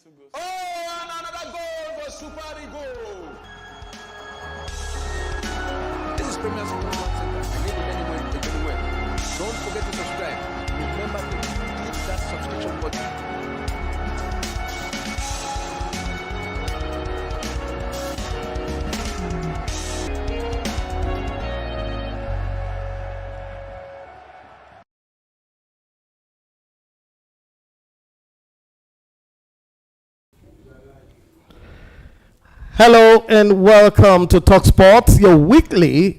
Oh, and another goal for Super Eagles. This is Premier Sports Center. I need it anywhere, take it anywhere. Don't forget to subscribe. Remember to click that subscription button. Hello and welcome to Talk Sports, your weekly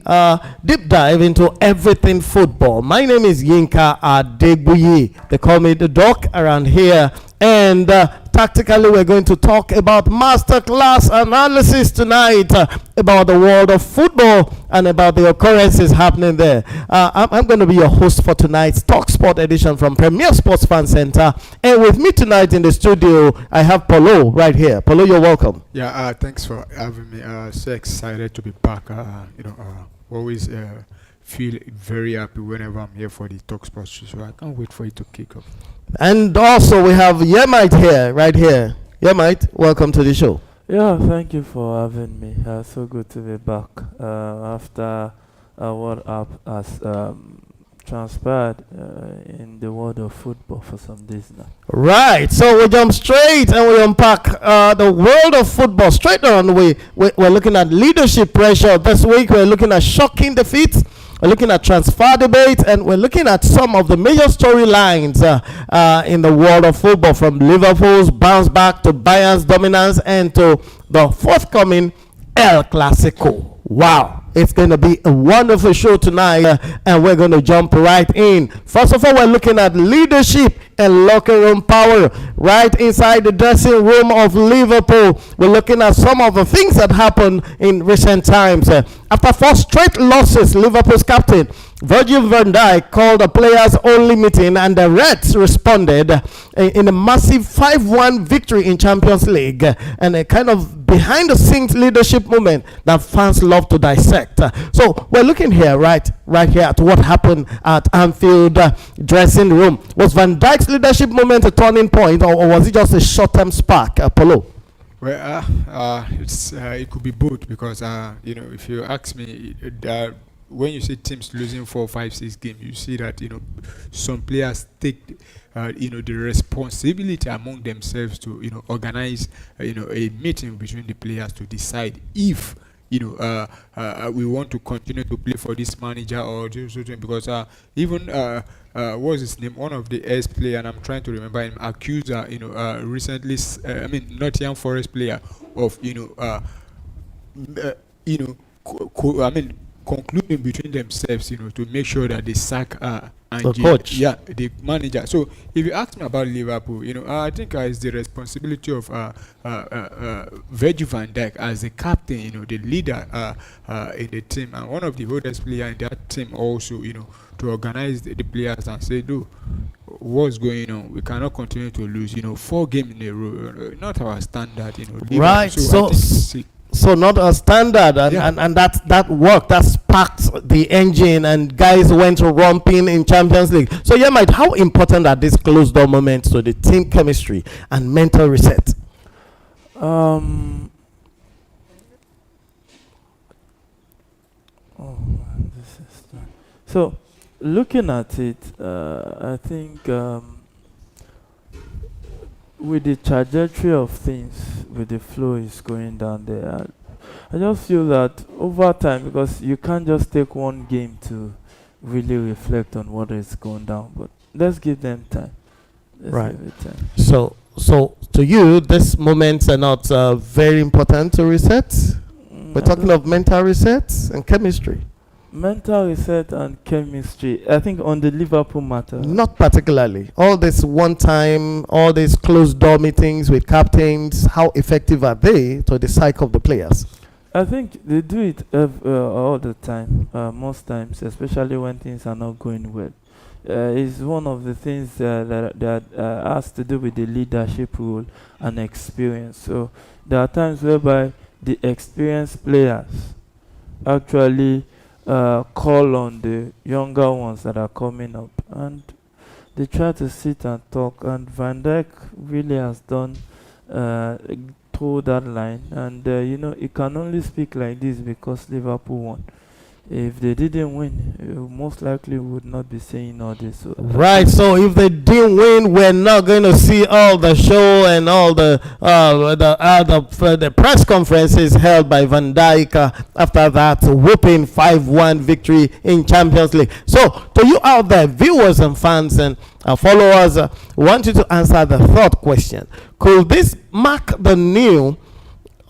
deep dive into everything football. My name is Yinka Adegbuyi. They call me the doc around here. And tactically, we're going to talk about masterclass analysis tonight about the world of football and about the occurrences happening there. I'm going to be your host for tonight's Talk Sport edition from Premier Sports Fan Center. And with me tonight in the studio, I have Polo right here. Polo, you're welcome. Yeah, thanks for having me. So excited to be back. Always feel very happy whenever I'm here for the Talk Sports show. So I can't wait for it to kick off. And also we have Yemite here, right here. Yemite, welcome to the show. Yeah, thank you for having me. So good to be back after what has transpired in the world of football for some days now. Right, so we jump straight and we unpack the world of football. Straight on, we're looking at leadership pressure. This week we're looking at shocking defeats. We're looking at transfer debate, and we're looking at some of the major storylines in the world of football, from Liverpool's bounce back to Bayern's dominance and to the forthcoming El Clasico. Wow, it's going to be a wonderful show tonight, and we're going to jump right in. First of all, we're looking at leadership and locker room power right inside the dressing room of Liverpool. We're looking at some of the things that happened in recent times. After 4 straight losses, Liverpool's captain Virgil van Dijk called a players-only meeting, and the Reds responded in a massive 5-1 victory in Champions League, and a kind of behind-the-scenes leadership moment that fans love to dissect. So we're looking here, right here, at what happened at Anfield dressing room. Was Van Dijk's leadership moment a turning point, or was it just a short-term spark, Apollo? Well, it could be both, because if you ask me, when you see teams losing 4, 5, 6 games, you see that some players take the responsibility among themselves to organize a meeting between the players to decide if we want to continue to play for this manager or just because even what's his name, one of the ex player, and I'm trying to remember him, accused recently, Nottingham Forest player of concluding between themselves, to make sure that they sack the coach. Yeah, the manager. So if you ask me about Liverpool, I think it's the responsibility of Virgil van Dijk as the captain, the leader in the team, and one of the oldest players in that team also, to organize the players and say, "Do what's going on? We cannot continue to lose. 4 games in a row, not our standard. Right. So not a standard, and that worked, that sparked the engine, and guys went romping in Champions League. So Mike, how important are these closed door moments to the team chemistry and mental reset? Oh man, this is done. So looking at it, I think with the trajectory of things, with the flow is going down there, I just feel that over time, because you can't just take one game to really reflect on what is going down, but let's give them time. Right. So to you, these moments are not very important to reset? We're talking of mental resets and chemistry. Mental reset and chemistry, I think, on the Liverpool matter. Not particularly. All this one time, all these closed door meetings with captains, how effective are they to the psyche of the players? I think they do it all the time, most times, especially when things are not going well. It's one of the things that has to do with the leadership role and experience. So there are times whereby the experienced players actually call on the younger ones that are coming up, and they try to sit and talk, and Van Dijk really has done uh, through that line, and it can only speak like this because Liverpool won. If they didn't win, most likely would not be saying all this. So Right. So if they didn't win, we're not going to see all the show and all the press conferences held by Van Dijk after that whooping 5-1 victory in Champions League. So to you out there, viewers and fans and followers, want you to answer the third question: could this mark the new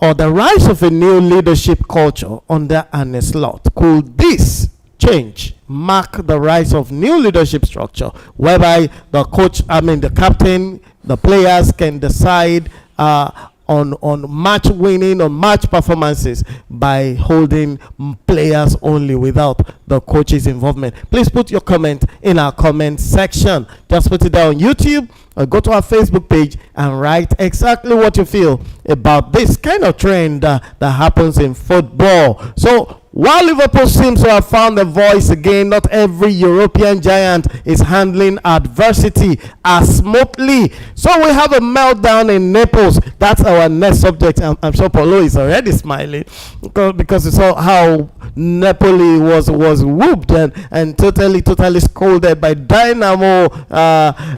or the rise of a new leadership culture under Arne Slot? Could this change mark the rise of new leadership structure whereby the coach, the captain, the players can decide on match winning, on match performances by holding players only without the coach's involvement? Please put your comment in our comment section. Just put it down on YouTube or go to our Facebook page and write exactly what you feel about this kind of trend that happens in football. So while Liverpool seems to have found a voice again, not every European giant is handling adversity as smoothly. So we have a meltdown in Naples. That's our next subject. I'm sure Paulo is already smiling because he saw how Napoli was whooped and totally scolded by Dynamo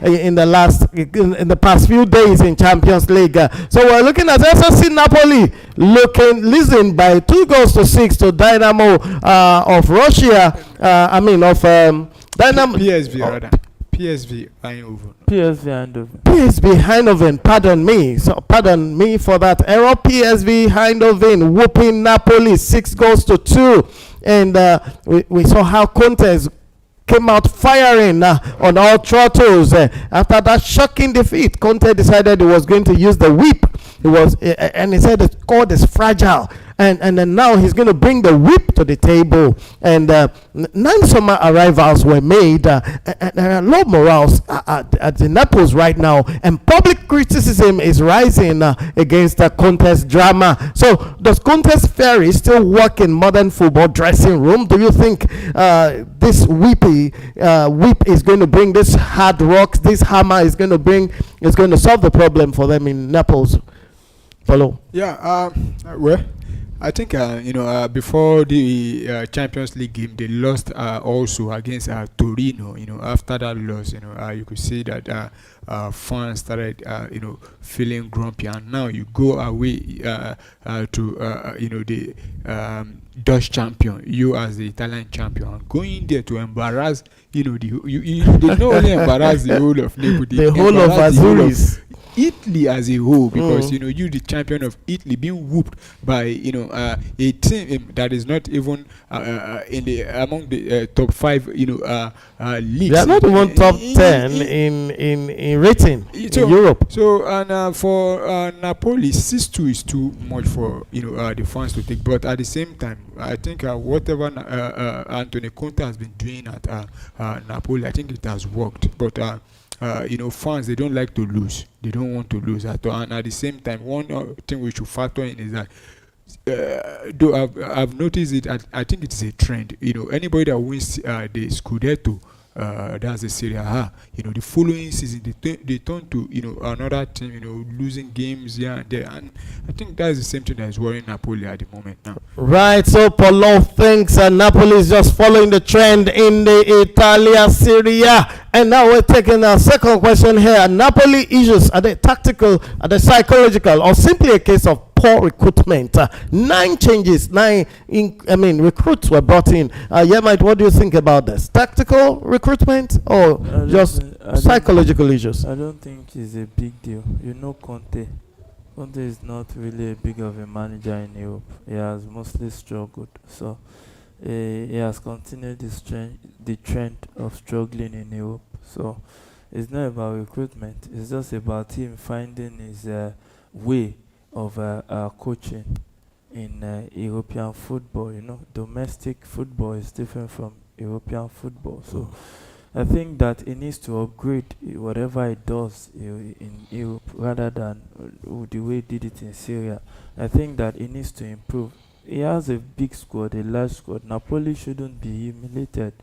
in the past few days in Champions League. So we're looking at SSC Napoli losing by 2-6 to Dynamo of Russia. Dynamo. PSV rather. PSV Eindhoven. PSV Eindhoven. Pardon me. So pardon me for that error. PSV Eindhoven whooping Napoli 6-2, and we saw how Conte came out firing on all throttles after that shocking defeat. Conte decided he was going to use the whip. And he said the squad is fragile, and then now he's going to bring the whip to the table. And 9 summer arrivals were made, and there are low morals at the Naples right now, and public criticism is rising against the Conte's drama. So does Conte's theory still work in modern football dressing room? Do you think this whip is going to bring this hard rocks, this hammer is going to solve the problem for them in Naples? Follow. Yeah. Well, I think before the Champions League game, they lost also against Torino. After that loss, you could see that fans started feeling grumpy, and now you go away to the Dutch champion, you as the Italian champion, going there to embarrass they not only embarrass the whole of Napoli, the whole of Azuris, Italy as a whole, because you the champion of Italy being whooped by a team that is not even among the top 5 leagues. They are not even top 10 in rating in Europe. So and for Napoli, 6-2 is too much for the fans to take. But at the same time, I think whatever Antonio Conte has been doing at Napoli, I think it has worked. But fans, they don't like to lose. They don't want to lose at all. And at the same time, one thing we should factor in is that though I've noticed it, I think it's a trend. Anybody that wins the Scudetto, that's the Serie A. The following season they turn to another team, losing games here and there, and I think that's the same thing that is worrying Napoli at the moment now. Right. So Paulo thinks Napoli is just following the trend in the Italia Serie A. And now we're taking our second question here. Napoli issues, are they tactical, are they psychological, or simply a case of poor recruitment? 9 changes, recruits were brought in. Mike, what do you think about this? Tactical recruitment or just psychological issues? I don't think it's a big deal. Conte. Conte is not really a big of a manager in Europe. He has mostly struggled. So he has continued the trend of struggling in Europe. So it's not about recruitment. It's just about him finding his way of coaching in European football. Domestic football is different from European football. So I think that he needs to upgrade whatever he does in Europe rather than the way he did it in Syria. I think that he needs to improve. He has a big squad, a large squad. Napoli shouldn't be humiliated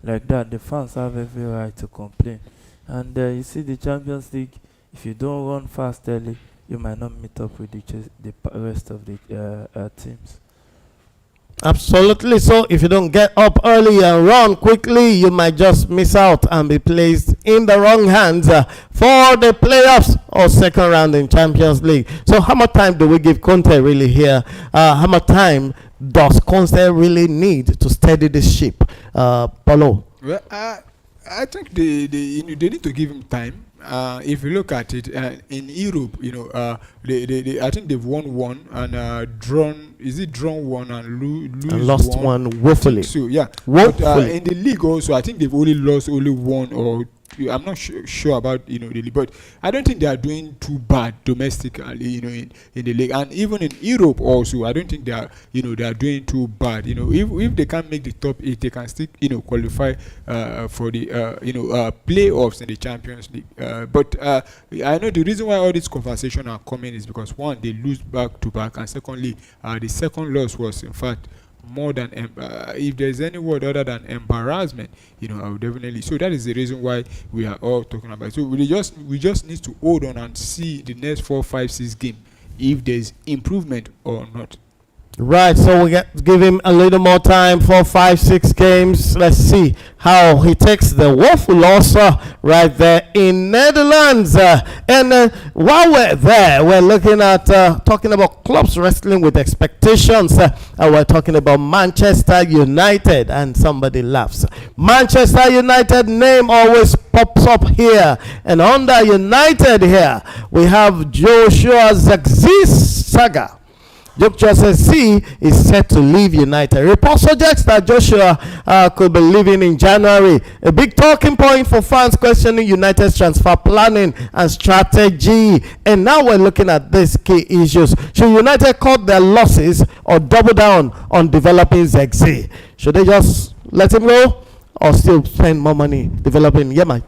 like that. The fans have every right to complain. And you see the Champions League, if you don't run fast early, you might not meet up with the rest of the teams. Absolutely. So if you don't get up early and run quickly, you might just miss out and be placed in the wrong hands for the playoffs or second round in Champions League. So how much time do we give Conte really here? How much time does Conte really need to steady this ship? Paulo? Well, I think they need to give him time. If you look at it in Europe, they I think they've won one and drawn. Is it drawn one and lose And lost one woefully. So yeah, Woefully. but in the league also, I think they've only lost only one or two. I'm not sure about the league, but I don't think they are doing too bad domestically, in the league, and even in Europe also, I don't think they are they are doing too bad. If they can make the top 8, they can still qualify for the playoffs in the Champions League. But I know the reason why all these conversations are coming is because one, they lose back to back, and secondly, the second loss was in fact more than if there's any word other than embarrassment, I would definitely. So that is the reason why we are all talking about it. So we just need to hold on and see the next 4, 5, 6 game if there's improvement or not. Right, so we give him a little more time, 4, 5, 6 games. Let's see how he takes the woeful loss right there in Netherlands. And while we're there, we're looking at talking about clubs wrestling with expectations. And we're talking about Manchester United, and somebody laughs. Manchester United name always pops up here, and under United here we have Joshua Zirkzee's saga. Joshua Zirkzee is set to leave United. Report suggests that Joshua could be leaving in January. A big talking point for fans questioning United's transfer planning and strategy. And now we're looking at these key issues. Should United cut their losses or double down on developing Zirkzee? Should they just let him go or still spend more money developing? Yeah, Mike.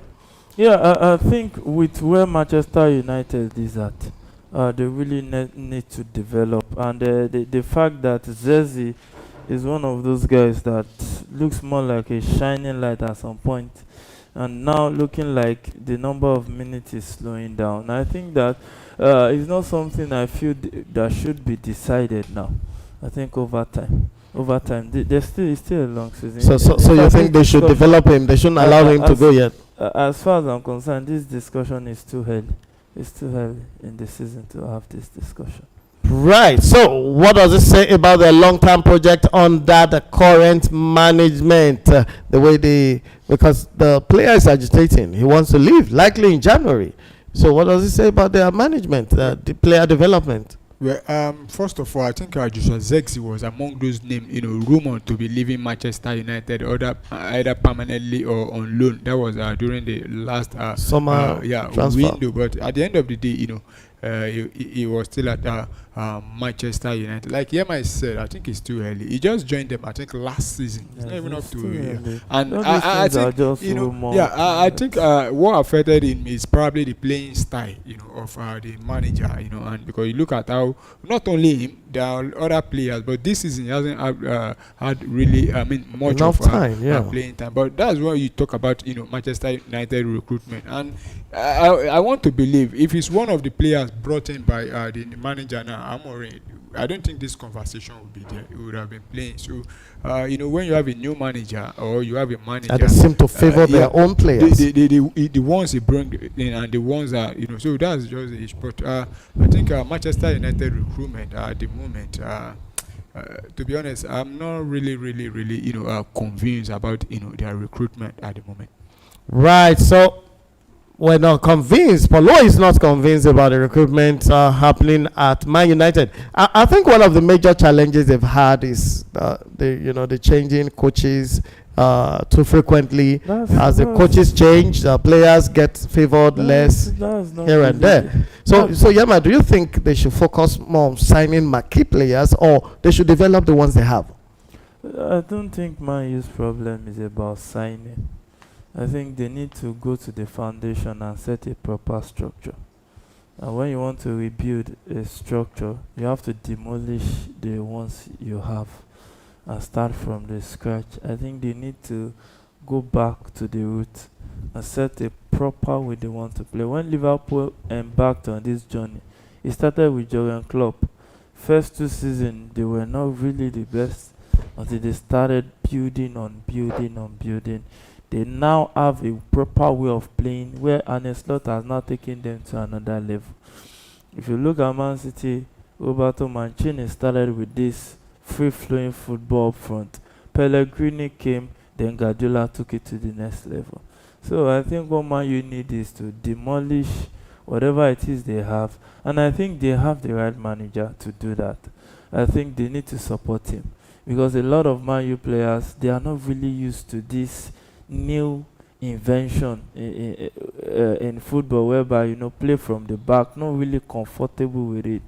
Yeah, I think with where Manchester United is at, they really need to develop, and the fact that Zirkzee is one of those guys that looks more like a shining light at some point, and now looking like the number of minutes is slowing down. I think that it's not something I feel that should be decided now. I think over time, there's still a long season. So you think they should develop him? They shouldn't allow him to go yet? As far as I'm concerned, this discussion is too early. It's too early in the season to have this discussion. Right. So, what does it say about the long-term project under the current management? Because the player is agitating. He wants to leave, likely in January. So, what does it say about their management, the player development? Well, first of all, I think Joshua Zirkzee was among those names, rumored to be leaving Manchester United, either permanently or on loan. That was during the last summer transfer window. But at the end of the day, he was still at Manchester United. Like Yema said, I think it's too early. He just joined them, I think, last season. It's not even up to a year. And I think, I think what affected him is probably the playing style, of the manager, and because you look at how not only him, there are other players, but this season he hasn't had really, much enough of time, playing time. But that's why you talk about, Manchester United recruitment, and I want to believe if he's one of the players brought in by the manager now, Amorim, I don't think this conversation would be there. He would have been playing. So, when you have a new manager or you have a manager, and they seem to favor their own players. The ones he bring in and the ones that so that's just the issue. But I think Manchester United recruitment at the moment, to be honest, I'm not really convinced about their recruitment at the moment. Right. So, we're not convinced. Paulo is not convinced about the recruitment happening at Man United. I think one of the major challenges they've had is the changing coaches too frequently. As the coaches change, the players get favored less here and there. So Yama, do you think they should focus more on signing marquee players, or they should develop the ones they have? I don't think Man U's problem is about signing. I think they need to go to the foundation and set a proper structure. And when you want to rebuild a structure, you have to demolish the ones you have and start from the scratch. I think they need to go back to the roots and set a proper way they want to play. When Liverpool embarked on this journey, It started with Jurgen Klopp. First 2 seasons, they were not really the best until they started building on building on building. They now have a proper way of playing where Arne Slot has now taken them to another level. If you look at Man City, Roberto Mancini started with this free-flowing football up front. Pellegrini came, then Guardiola took it to the next level. So I think what Man U need is to demolish whatever it is they have, and I think they have the right manager to do that. I think they need to support him because a lot of Man U players, they are not really used to this new invention in football whereby play from the back, not really comfortable with it.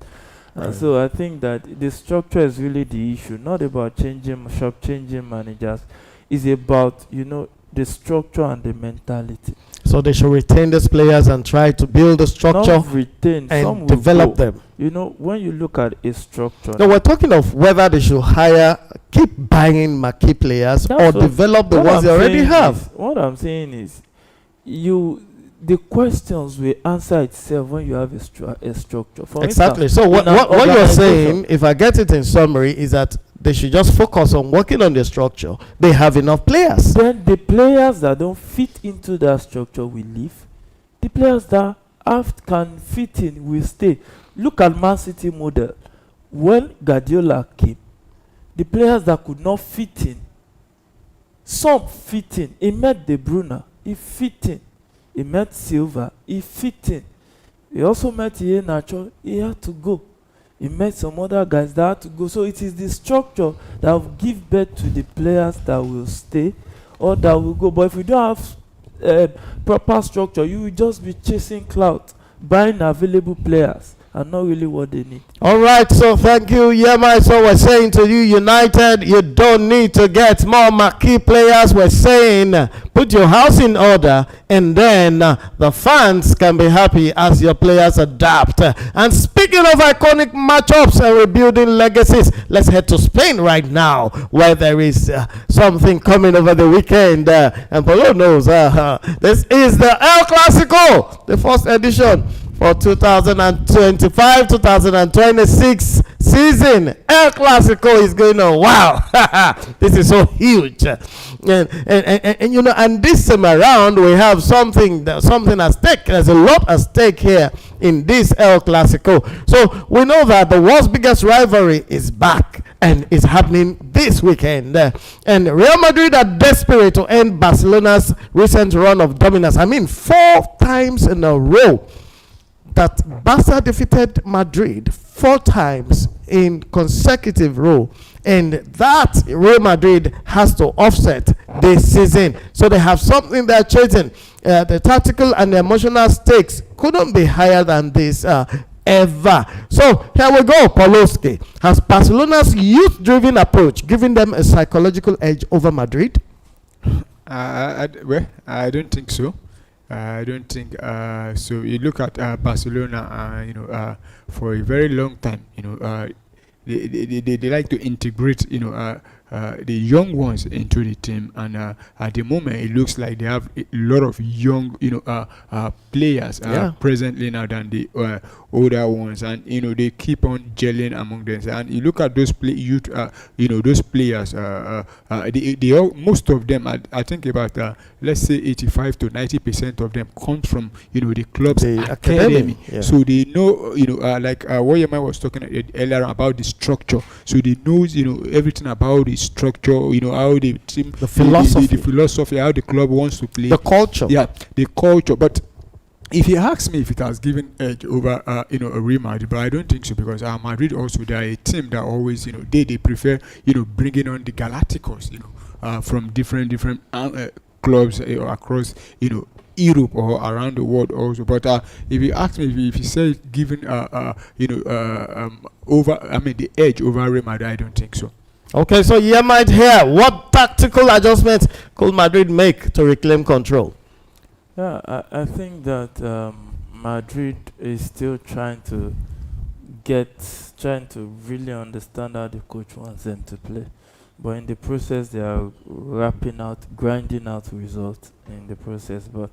And so I think that the structure is really the issue, not about changing managers. It's about the structure and the mentality. So they should retain these players and try to build a structure Not retain, some and will develop go. them. When you look at a structure, No, we're talking of whether they should keep buying marquee players or That's what- develop the what ones I'm they already saying have. what I'm saying is, the questions will answer itself when you have a structure. For Exactly. instance, So what in an you're organization- saying, if I get it in summary, is that they should just focus on working on the structure. They have enough players. Then the players that don't fit into that structure will leave. The players that can fit in will stay. Look at Man City model. When Guardiola came, the players that could not fit in, some fit in. He met De Bruyne, he fit in. He met Silva, he fit in. He also met Iheanacho, he had to go. He met some other guys that had to go. So it is the structure that will give birth to the players that will stay or that will go. But if you don't have proper structure, you will just be chasing clout, buying available players and not really what they need. All right, so thank you, Yema. So we're saying to you, United, you don't need to get more marquee players. We're saying put your house in order, and then the fans can be happy as your players adapt. And speaking of iconic matchups and rebuilding legacies, let's head to Spain right now, where there is something coming over the weekend. And Paulo knows this is the El Clasico, the first edition for 2025-2026 season. El Clasico is going on. Wow, this is so huge, and this time around we have something at stake. There's a lot at stake here in this El Clasico. So we know that the world's biggest rivalry is back and is happening this weekend. And Real Madrid are desperate to end Barcelona's recent run of dominance. I mean, 4 times in a row that Barca defeated Madrid 4 times in consecutive row, and that Real Madrid has to offset this season. So they have something they're chasing. The tactical and the emotional stakes couldn't be higher than this ever. So here we go. Poloski, has Barcelona's youth-driven approach given them a psychological edge over Madrid? I don't think so. I don't think so. You look at Barcelona, for a very long time, they like to integrate, the young ones into the team, and at the moment it looks like they have a lot of young, players presently now than the older ones, and they keep on gelling among them. And you look at those those players, they all, most of them, I think about let's say 85 to 90% of them comes from the club's academy. Yeah. So they know, like what Yema was talking earlier about the structure. So they knows everything about the structure, how the team, The philosophy. the philosophy, how the club wants to play, The culture. yeah, the culture. But if you ask me if it has given edge over Real Madrid, but I don't think so, because Madrid also, they are a team that always they prefer bringing on the Galacticos from different clubs across Europe or around the world also. But if you ask me, if you say given over, the edge over Real Madrid, I don't think so. Okay, so you might hear, what tactical adjustments could Madrid make to reclaim control? Yeah, I think that Madrid is still trying to really understand how the coach wants them to play. But in the process, they are grinding out results in the process. But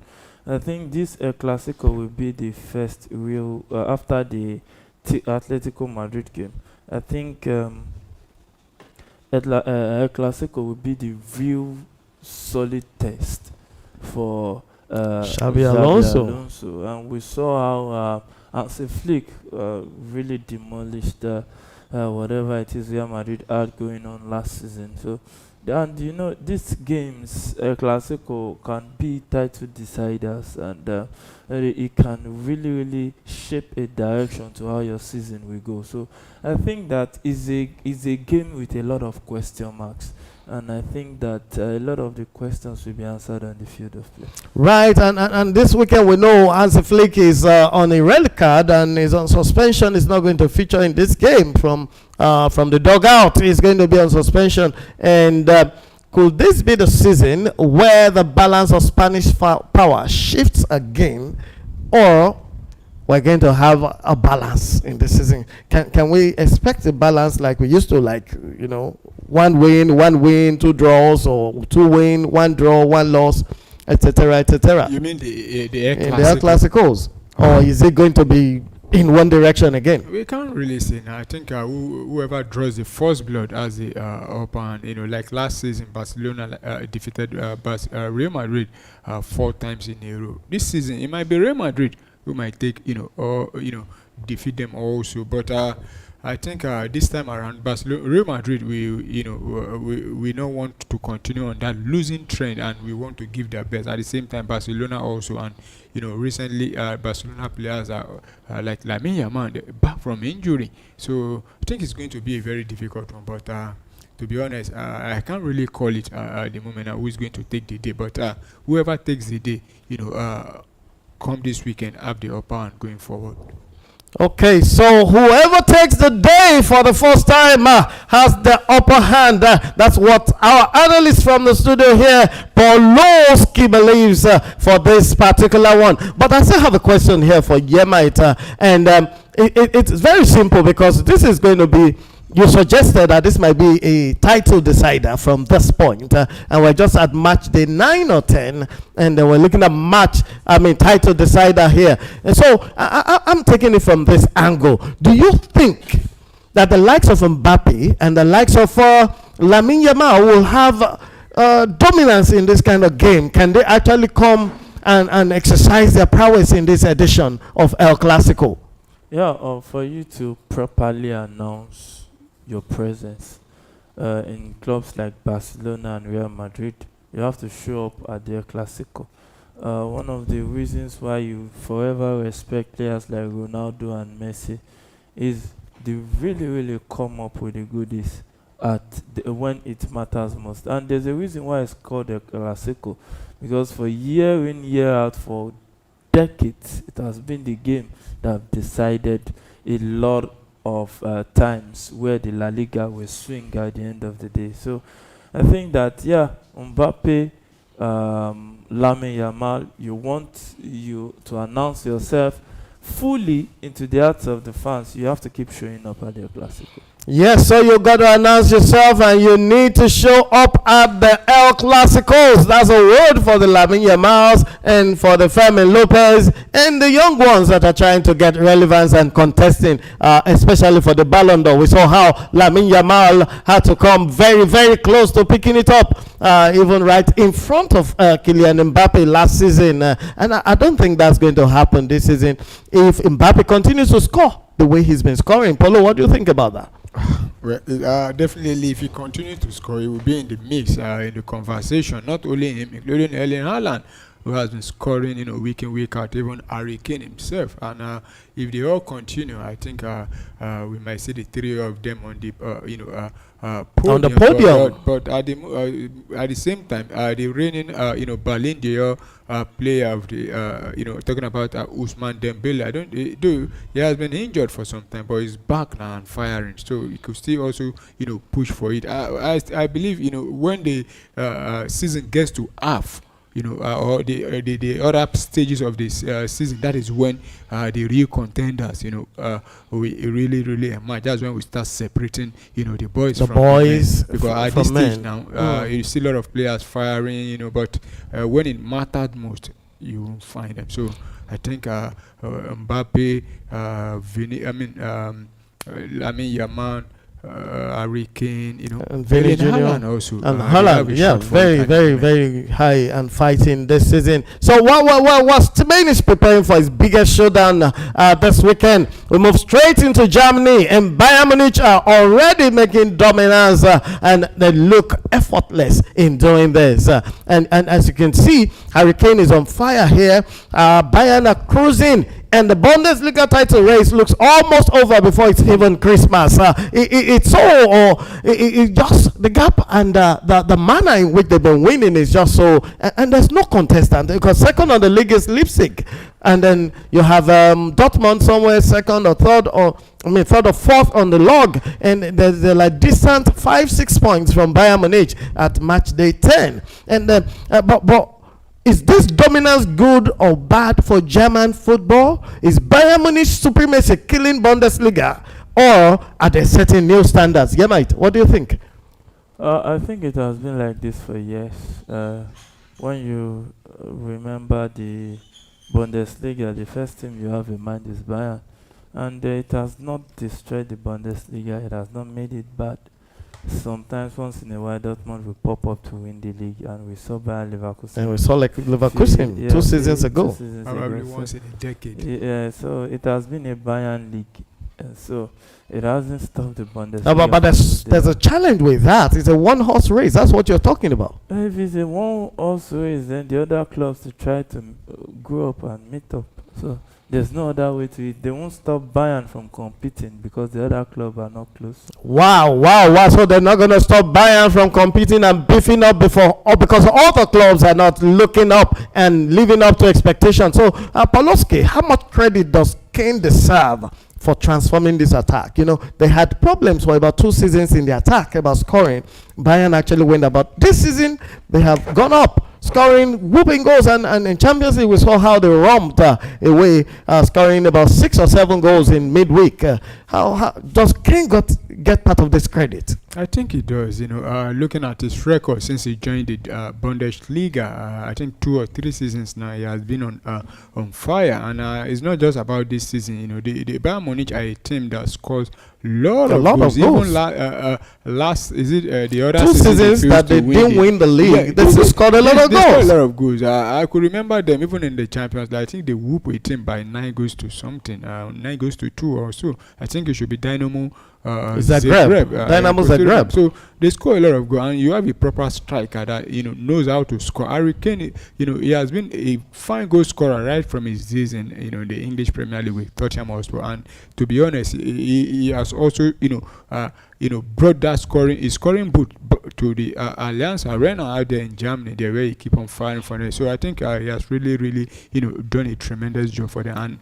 I think this El Clasico will be the first real, after the Atletico Madrid game, I think El Clasico will be the real solid test for Xabi Alonso. And we saw how Hansi Flick really demolished whatever it is Real Madrid had going on last season. So, and these games, El Clasico can be title deciders, and it can really, really shape a direction to how your season will go. So, I think that is a game with a lot of question marks. And I think that a lot of the questions will be answered on the field of play. Right, and this weekend we know Hansi Flick is on a red card and is on suspension. Is not going to feature in this game from the dugout. He's going to be on suspension. And could this be the season where the balance of Spanish power shifts again, or we're going to have a balance in the season? Can we expect a balance like we used to, like, one win, two draws, or two win, one draw, one loss, etc., etc.? You mean the El Clasicos? Or is it going to be in one direction again? We can't really say now. I think whoever draws the first blood as the upper hand, like last season, Barcelona defeated Real Madrid 4 times in a row. This season, it might be Real Madrid who might take, or defeat them also. But I think this time around, Real Madrid, we don't want to continue on that losing trend, and we want to give their best. At the same time, Barcelona also, and recently Barcelona players are like Lamine Yamal back from injury, so I think it's going to be a very difficult one. But to be honest, I can't really call it at the moment who is going to take the day. But whoever takes the day, come this weekend, have the upper hand going forward. Okay, so whoever takes the day for the first time has the upper hand. That's what our analyst from the studio here, Paulowski, believes for this particular one. But I still have a question here for Yemite, and it's very simple, because this is going to be, you suggested that this might be a title decider from this point, and we're just at match day 9 or 10, and we're looking at title decider here. And so I'm taking it from this angle. Do you think that the likes of Mbappe and the likes of Lamine Yamal will have dominance in this kind of game? Can they actually come and exercise their prowess in this edition of El Clasico? Yeah, for you to properly announce your presence in clubs like Barcelona and Real Madrid, you have to show up at their Clasico. One of the reasons why you forever respect players like Ronaldo and Messi is they really, really come up with the goodies when it matters most. And there's a reason why it's called a Clasico, because for year in, year out, for decades, it has been the game that decided a lot of times where the La Liga will swing at the end of the day. So I think that, Mbappe, Lamine Yamal, you want you to announce yourself fully into the hearts of the fans. You have to keep showing up at the Clasico. Yes, so you got to announce yourself, and you need to show up at the El Clasicos. That's a word for the Lamine Yamals and for the Fermin Lopez and the young ones that are trying to get relevance and contesting, especially for the Ballon d'Or. We saw how Lamine Yamal had to come very, very close to picking it up, even right in front of Kylian Mbappe last season. And I don't think that's going to happen this season if Mbappe continues to score the way he's been scoring. Paulo, what do you think about that? Well, definitely, if he continues to score, he will be in the mix, in the conversation. Not only him, including Erling Haaland, who has been scoring, week in, week out, even Harry Kane himself. And if they all continue, I think we might see the three of them on the podium. On the podium. But at the same time, the reigning Ballon d'Or player of the talking about Ousmane Dembele, he has been injured for some time, but he's back now and firing, so he could still also push for it. I believe when the season gets to half, or the other stages of this season, that is when the real contenders, we really emerge. That's when we start separating, the boys from boys, men. Because at this stage now, you see a lot of players firing, but when it mattered most, you won't find them. So I think Mbappe, Yaman, Harry Kane, and Vinny Jr. Haaland also. And Haaland, yeah, very high and fighting this season. So what Spain is preparing for his biggest showdown this weekend. We move straight into Germany, and Bayern Munich are already making dominance, and they look effortless in doing this. And as you can see, Harry Kane is on fire here. Bayern are cruising. And the Bundesliga title race looks almost over before it's even Christmas. It's just the gap and the manner in which they've been winning is just so. And there's no contestant because second on the league is Leipzig, and then you have Dortmund somewhere second or third or fourth on the log, and they're like distant 5-6 points from Bayern Munich at match day 10. And but. Is this dominance good or bad for German football? Is Bayern Munich's supremacy killing Bundesliga, or are they setting new standards? Yeah, mate, what do you think? I think it has been like this for years. When you remember the Bundesliga, the first team you have in mind is Bayern. And it has not destroyed the Bundesliga, it has not made it bad. Sometimes once in a while Dortmund will pop up to win the league, and we saw Bayern Leverkusen. And we saw like Leverkusen 2 seasons ago. Probably once in a decade. Yeah, so it has been a Bayern league. So it hasn't stopped the Bundesliga. No, but there's a challenge with that. It's a one-horse race. That's what you're talking about. If it's a one-horse race, then the other clubs to try to grow up and meet up. So there's no other way to it. They won't stop Bayern from competing because the other clubs are not close. Wow. So they're not going to stop Bayern from competing and beefing up because all the clubs are not looking up and living up to expectations. So, Pawlowski, how much credit does Kane deserve for transforming this attack? They had problems for about 2 seasons in the attack about scoring. Bayern actually went about. This season, they have gone up, scoring whooping goals, and in Champions League we saw how they romped away, scoring about 6 or 7 goals in midweek. How does Kane get part of this credit? I think he does. Looking at his record since he joined the Bundesliga, I think 2 or 3 seasons now he has been on fire, and it's not just about this season. The Bayern Munich are a team that scores a lot of goals. Even last the other 2 seasons that they didn't win the league, they still scored a lot of goals. Scored a lot of goals. I could remember them even in the Champions League. I think they whoop a team by 9 goals to something, 9 goals to 2 or so. I think it should be Dynamo Zagreb. Dynamo Zagreb. So they score a lot of goals, and you have a proper striker that knows how to score. Harry Kane, he has been a fine goal scorer right from his days in the English Premier League with Tottenham Hotspur. And to be honest, he has also brought that scoring boot to the Allianz Arena out there in Germany. There where he keep on firing for them. So I think he has really done a tremendous job for them, and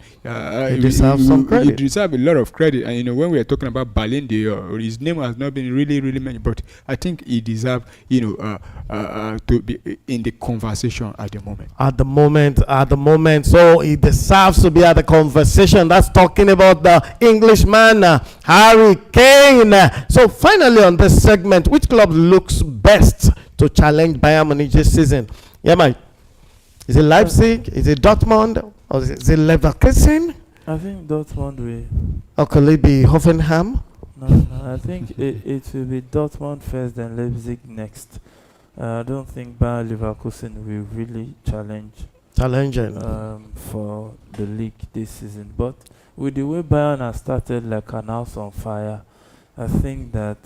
he deserves some credit. He deserves a lot of credit. And when we are talking about Ballon d'Or, his name has not been really mentioned, but I think he deserves to be in the conversation at the moment. At the moment, so he deserves to be at the conversation. That's talking about the Englishman Harry Kane. So finally on this segment, which club looks best to challenge Bayern Munich this season? Yeah, mate. Is it Leipzig? Is it Dortmund? Or is it Leverkusen? I think Dortmund will. Or could it be Hoffenheim? No, I think it will be Dortmund first, then Leipzig next. I don't think Bayern Leverkusen will really challenging for the league this season. But with the way Bayern has started like an house on fire, I think that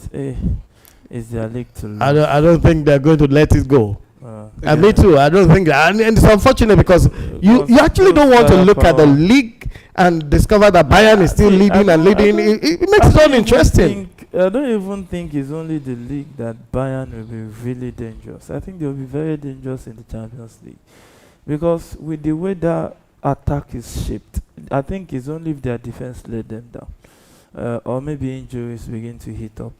it's their league to lose. I don't think they're going to let it go. Me too. I don't think that, and it's unfortunate because you actually don't want to look at the league and discover that Bayern is still leading and leading. It makes it uninteresting. I don't even think it's only the league that Bayern will be really dangerous. I think they'll be very dangerous in the Champions League because with the way that attack is shaped, I think it's only if their defense let them down. Or maybe injuries begin to heat up.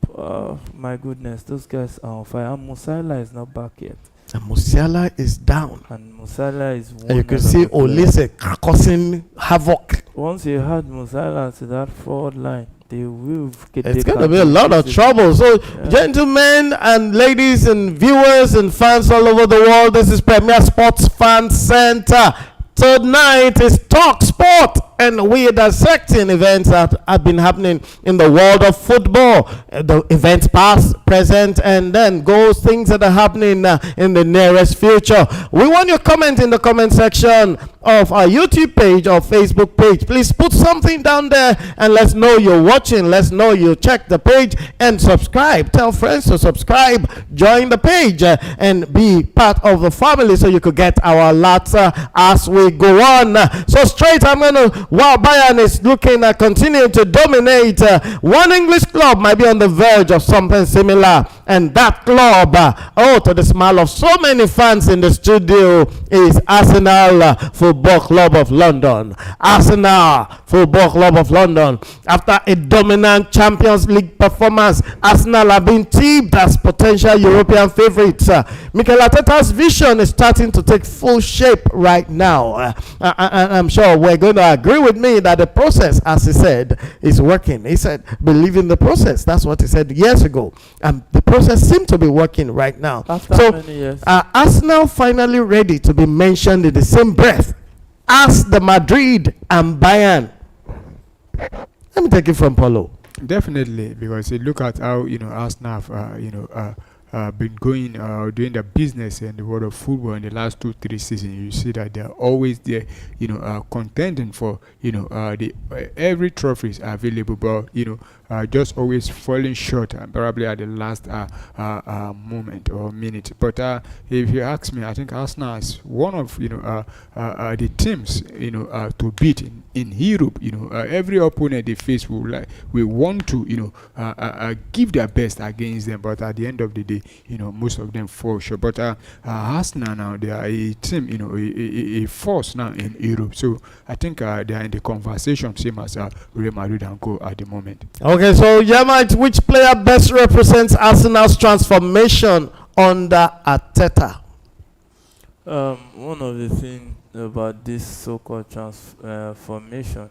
My goodness, those guys are on fire. And Musiala is not back yet. And Musiala is down. And Musiala is one. And you can see Olise causing havoc. Once you add Musiala to that forward line, they will get. It's going to be a lot of trouble. So, gentlemen and ladies and viewers and fans all over the world, this is Premier Sports Fan Center. Tonight is Talk Sport, and we are dissecting events that have been happening in the world of football. The events past, present, and then goals, things that are happening in the nearest future. We want your comment in the comment section of our YouTube page or Facebook page. Please put something down there and let's know you're watching. Let's know you check the page and subscribe. Tell friends to subscribe, join the page, and be part of the family so you could get our alerts as we go on. So straight, while Bayern is looking at continuing to dominate, one English club might be on the verge of something similar, and that club, to the smile of so many fans in the studio, is Arsenal Football Club of London. Arsenal Football Club of London. After a dominant Champions League performance, Arsenal have been tipped as potential European favorites. Mikel Arteta's vision is starting to take full shape right now. And I'm sure we're going to agree with me that the process, as he said, is working. He said, believe in the process. That's what he said years ago. And the process seems to be working right now. After many years. Arsenal finally ready to be mentioned in the same breath as the Madrid and Bayern. Let me take it from Paulo. Definitely, because you look at how Arsenal have been going doing the business in the world of football in the last 2-3 seasons. You see that they're always there, contending for the every trophies are available, but just always falling short, and probably at the last moment or minute. But if you ask me, I think Arsenal is one of the teams to beat in Europe. Every opponent they face will want to give their best against them, but at the end of the day, most of them fall short. But Arsenal now, they are a team, a force now in Europe. So I think they are in the conversation, same as Real Madrid and Co at the moment. Okay, so Yamite, which player best represents Arsenal's transformation under Arteta? One of the things about this so-called transformation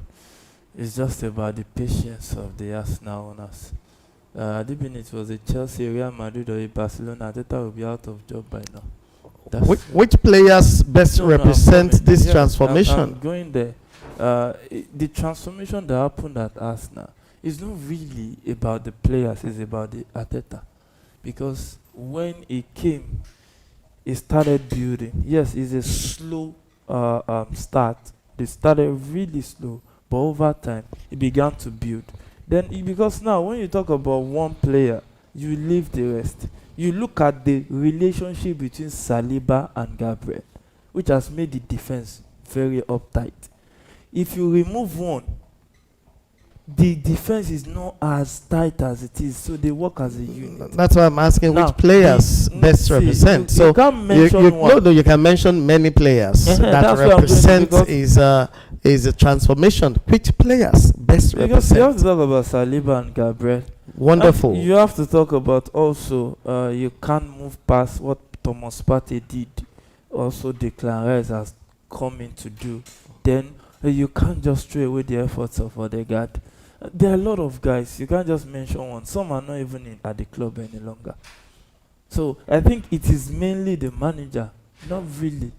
is just about the patience of the Arsenal owners. Even it was a Chelsea, Real Madrid, or a Barcelona, Arteta will be out of job by now. Which players best represent this transformation? I'm going there. The transformation that happened at Arsenal is not really about the players, it's about the Arteta. Because when he came, he started building. Yes, it's a slow start. They started really slow, but over time, he began to build. Then, because now, when you talk about one player, you leave the rest. You look at the relationship between Saliba and Gabriel, which has made the defense very uptight. If you remove one, the defense is not as tight as it is, so they work as a unit. That's why I'm asking now, which players best represent. You can't mention one. No, you can mention many players that represent is a transformation. Which players best represent? Because you have to talk about Saliba and Gabriel. Wonderful. And you have to talk about also, you can't move past what Thomas Partey did. Also, Declan Rice has come in to do. Then you can't just throw away the efforts of Odegaard. There are a lot of guys. You can't just mention one. Some are not even at the club any longer. So I think it is mainly the manager, not really.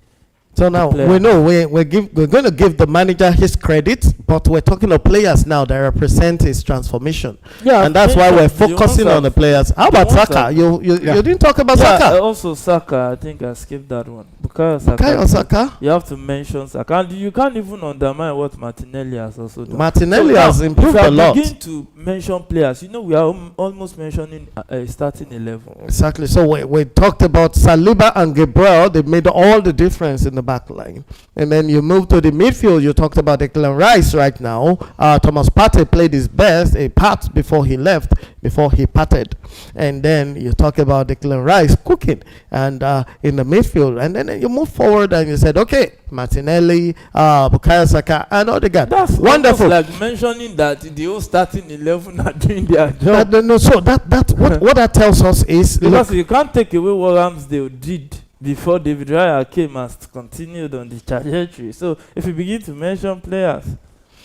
So now we know we're going to give the manager his credit, but we're talking of players now that represent his transformation. Yeah, and that's why we're focusing on the players. How about Saka? You didn't talk about Saka. Also Saka, I think I skipped that one. Bukayo Saka. You have to mention Saka. And you can't even undermine what Martinelli has also done. Martinelli has improved a lot. Begin to mention players. We are almost mentioning starting 11. Exactly. So we talked about Saliba and Gabriel. They made all the difference in the back line. And then you move to the midfield. You talked about Declan Rice right now. Thomas Partey played his best, a part before he left, before he parted. And then you talk about Declan Rice cooking and in the midfield. And then you move forward and you said, okay, Martinelli, Bukayo Saka, and Odegaard. That's wonderful. Like mentioning that the whole starting 11 are doing their job. What that tells us is, because you can't take away what Ramsdale did before David Raya came and continued on the trajectory. So if you begin to mention players,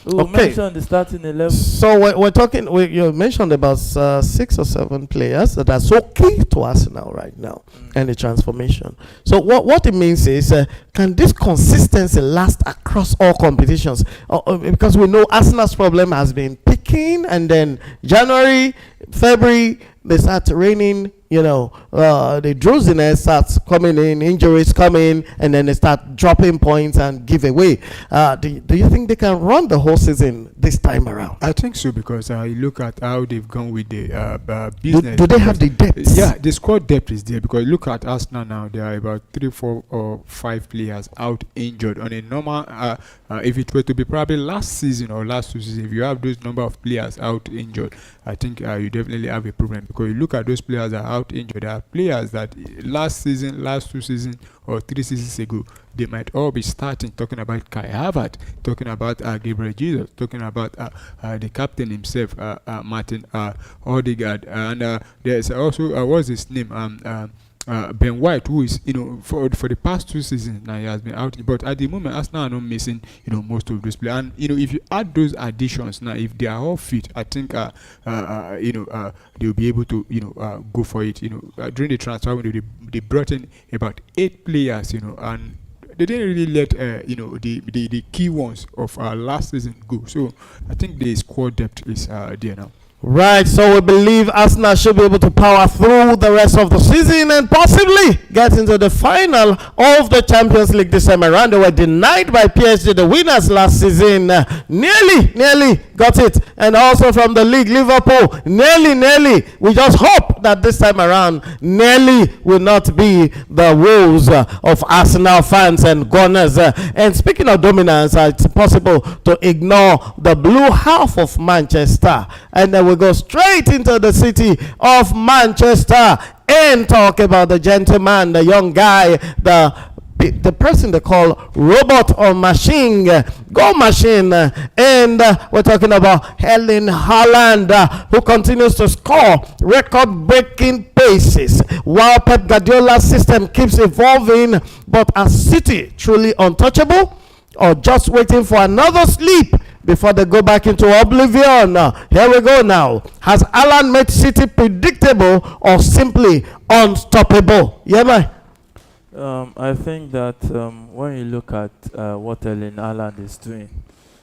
We Okay. mentioned the starting 11. So we're talking. You mentioned about 6 or 7 players that are so key to Arsenal right now and the transformation. So what it means is, can this consistency last across all competitions? Because we know Arsenal's problem has been picking, and then January, February they start raining. The drowsiness starts coming in, injuries come in, and then they start dropping points and give away. Do you think they can run the whole season this time around? I think so, because you look at how they've gone with the business. Do they have the depth? Yeah, the squad depth is there, because look at Arsenal now. There are about 3, 4, or 5 players out injured. On a normal, if it were to be probably last season or last 2 seasons, if you have those number of players out injured, I think you definitely have a problem, because you look at those players that are out injured. There are players that last 2 seasons or 3 seasons ago, they might all be starting, talking about Kai Havertz, talking about Gabriel Jesus, talking about the captain himself, Martin Odegaard, and there's also what's his name, Ben White, who is for the past 2 seasons now he has been out, but at the moment Arsenal are not missing most of those players, and if you add those additions now, if they are all fit, I think they'll be able to go for it. During the transfer window, they brought in about 8 players, and they didn't really let the key ones of last season go. So I think the squad depth is there now. Right, so we believe Arsenal should be able to power through the rest of the season and possibly get into the final of the Champions League this time around. They were denied by PSG, the winners last season. Nearly got it. And also from the league, Liverpool, nearly. We just hope that this time around, nearly will not be the woes of Arsenal fans and Gunners. And speaking of dominance, it's possible to ignore the blue half of Manchester. And then we go straight into the city of Manchester and talk about the gentleman, the young guy, the person they call robot or machine, goal machine, and we're talking about Haaland, who continues to score record-breaking paces while Pep Guardiola's system keeps evolving. But are City truly untouchable, or just waiting for another sleep before they go back into oblivion? Here we go now. Has Haaland made City predictable or simply unstoppable? Yeah, man. I think that when you look at what Erling Haaland is doing,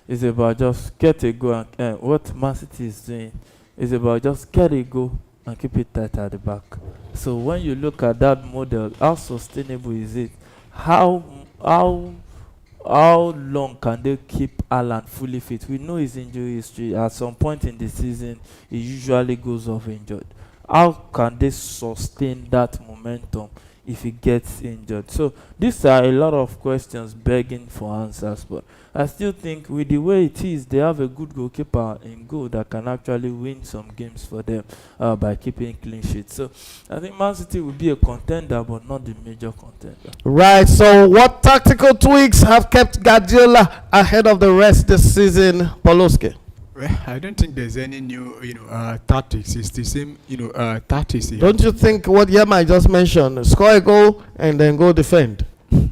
it's about just get a goal. And what Man City is doing is about just get a goal and keep it tight at the back. So when you look at that model, how sustainable is it? How long can they keep Haaland fully fit? We know his injury history. At some point in the season, he usually goes off injured. How can they sustain that momentum if he gets injured? So these are a lot of questions begging for answers, but I still think with the way it is, they have a good goalkeeper in goal that can actually win some games for them by keeping clean sheets. So I think Man City will be a contender, but not the major contender. Right, so what tactical tweaks have kept Guardiola ahead of the rest this season, Poloski? Well, I don't think there's any new, tactics. It's the same, tactics. Don't you think what Yama just mentioned, score a goal and then go defend,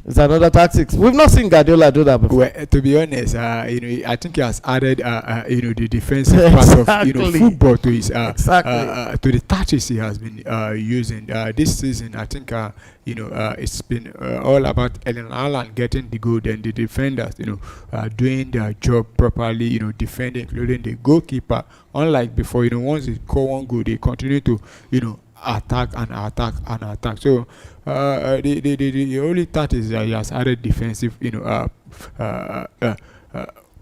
is another tactics? We've not seen Guardiola do that before. Well, to be honest, I think he has added, the defensive part of, football to his, to the tactics he has been using this season. I think, it's been all about Erling Haaland getting the goal, and the defenders, doing their job properly, defending, including the goalkeeper. Unlike before, once they score one goal, they continue to, attack and attack and attack. So the only thought is that he has added defensive,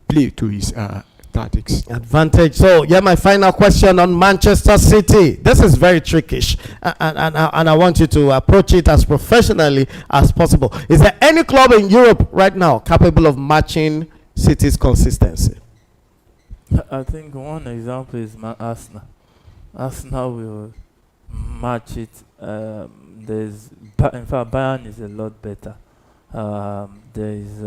play to his tactics. Advantage. So yeah, my final question on Manchester City. This is very trickish, and I want you to approach it as professionally as possible. Is there any club in Europe right now capable of matching City's consistency? I think one example is Arsenal. Arsenal will match it. In fact, Bayern is a lot better. There is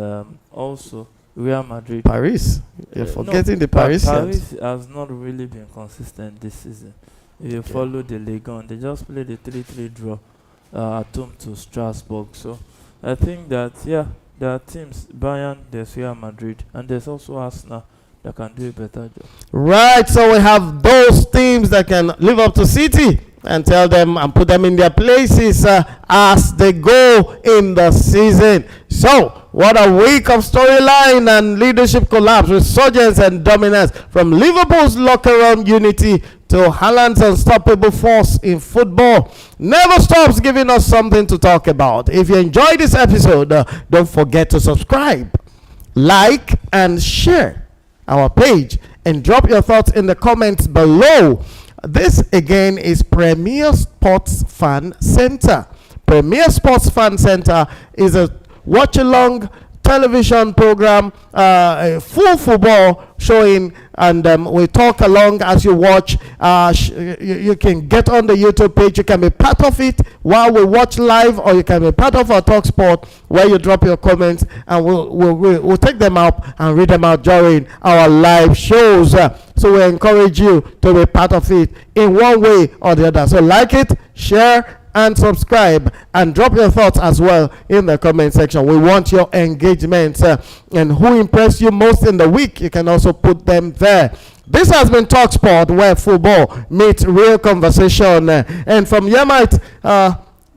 also Real Madrid. Paris. You're forgetting the Parisians. Paris has not really been consistent this season. If you follow the Ligue 1, they just played a 3-3 draw at home to Strasbourg. So I think that, there are teams, Bayern, there's Real Madrid, and there's also Arsenal that can do a better job. Right, so we have those teams that can live up to City and tell them and put them in their places as they go in the season. So, what a week of storyline and leadership collapse, resurgence and dominance from Liverpool's locker room unity to Haaland's unstoppable force in football. Never stops giving us something to talk about. If you enjoyed this episode, don't forget to subscribe, like, and share our page, and drop your thoughts in the comments below. This again is Premier Sports Fan Center. Premier Sports Fan Center is a watch-along television program, full football showing, and we talk along as you watch. You can get on the YouTube page. You can be part of it while we watch live, or you can be part of our Talk Sport where you drop your comments, and we'll take them up and read them out during our live shows. So we encourage you to be part of it in one way or the other. So like it, share, and subscribe, and drop your thoughts as well in the comment section. We want your engagement, and who impressed you most in the week. You can also put them there. This has been Talk Sport, where football meets real conversation. And from Yamite,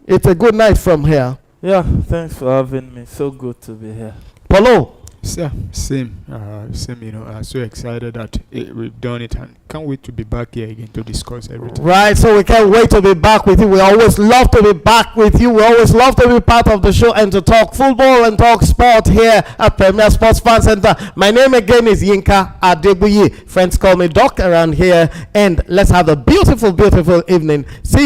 it's a good night from here. Yeah, thanks for having me. So good to be here. Polo. Yeah, same. You know, so excited that we've done it, and can't wait to be back here again to discuss everything. Right, so we can't wait to be back with you. We always love to be back with you. We always love to be part of the show and to talk football and talk sport here at Premier Sports Fan Center. My name again is Yinka Adebuyi. Friends call me Doc around here, and let's have a beautiful, beautiful evening. See you.